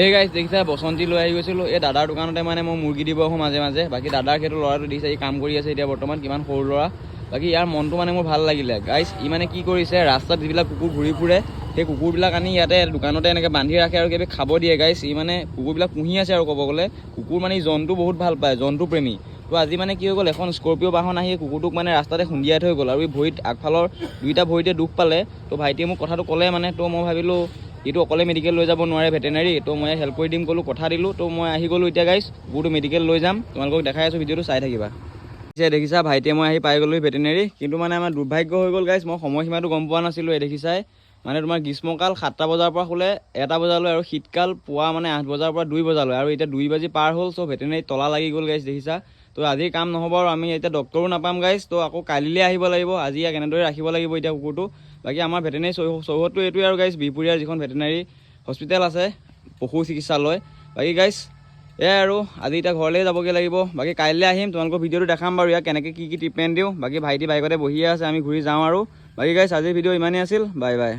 এই গাইছ দেখিছা বসন্তী লৈ আহি গৈছিলোঁ এই দাদাৰ দোকানতে মানে মই মুৰ্গী দিব আহোঁ মাজে মাজে বাকী দাদাৰ সেইটো ল'ৰাটো দেখিছে ই কাম কৰি আছে এতিয়া বৰ্তমান কিমান সৰু ল'ৰা বাকী ইয়াৰ মনটো মানে মোৰ ভাল লাগিলে গাইছ ই মানে কি কৰিছে ৰাস্তাত যিবিলাক কুকুৰ ঘূৰি ফুৰে সেই কুকুৰবিলাক আনি ইয়াতে দোকানতে এনেকৈ বান্ধি ৰাখে আৰু কিবা খাব দিয়ে গাইছ ই মানে কুকুৰবিলাক পুহি আছে আৰু ক'ব গ'লে কুকুৰ মানে জন্তু বহুত ভাল পায় জন্তু প্ৰেমী তো আজি মানে কি হৈ গ'ল এখন স্কৰপিঅ' বাহন আহি কুকুৰটোক মানে ৰাস্তাতে খুন্দিয়াই থৈ গ'ল আৰু এই ভৰিত আগফালৰ দুইটা ভৰিতে দুখ পালে তো ভাইটিয়ে মোক কথাটো ক'লে মানে তো মই ভাবিলোঁ এইটো অকলে মেডিকেল লৈ যাব নোৱাৰে ভেটেনাৰী তো মই হেল্প কৰি দিম ক'লোঁ কথা দিলোঁ তো মই আহি গ'লোঁ এতিয়া গাইছ কুকুৰটো মেডিকেল লৈ যাম তোমালোকক দেখাই আছোঁ ভিডিঅ'টো চাই থাকিবা দেখিছা ভাইটিয়ে মই আহি পাই গ'লোঁ ভেটেনেৰী কিন্তু মানে আমাৰ দুৰ্ভাগ্য হৈ গ'ল গাইছ মই সময়সীমাটো গম পোৱা নাছিলোঁ এই দেখিছাই মানে তোমাৰ গ্ৰীষ্মকাল 7টা বজাৰ পৰা খোলে 1টা বজালৈ আৰু শীতকাল পুৱা মানে 8 বজাৰ পৰা 2 বজালৈ আৰু এতিয়া 2 বাজি পাৰ হ'ল চ' ভেটেনেৰীত তলা লাগি গ'ল গাইছ দেখিছা তো আজি কাম নহ'ব আৰু আমি এতিয়া ডক্টৰো নাপাম গাইছ তো আকৌ কালিলৈ আহিব লাগিব আজি ইয়াক এনেদৰে ৰাখিব লাগিব এতিয়া কুকুৰটো বাকী আমাৰ ভেটেনেৰী চৌহদটো এইটোৱে আৰু গাইছ বিহপুৰীয়াৰ যিখন ভেটেনাৰী হস্পিটেল আছে পশু চিকিৎসালয় বাকী গাইছ এয়াই আৰু আজি এতিয়া ঘৰলৈ যাবগৈ লাগিব বাকী কাইলৈ আহিম তোমালোকৰ ভিডিঅ'টো দেখাম বাৰু ইয়াক কেনেকৈ কি ট্ৰিটমেণ্ট দিওঁ বাকী ভাইটি বাইকতে বহিয়ে আছে আমি ঘূৰি যাওঁ আৰু বাকী গাইছ আজিৰ ভিডিঅ' ইমানেই আছিল বাই বাই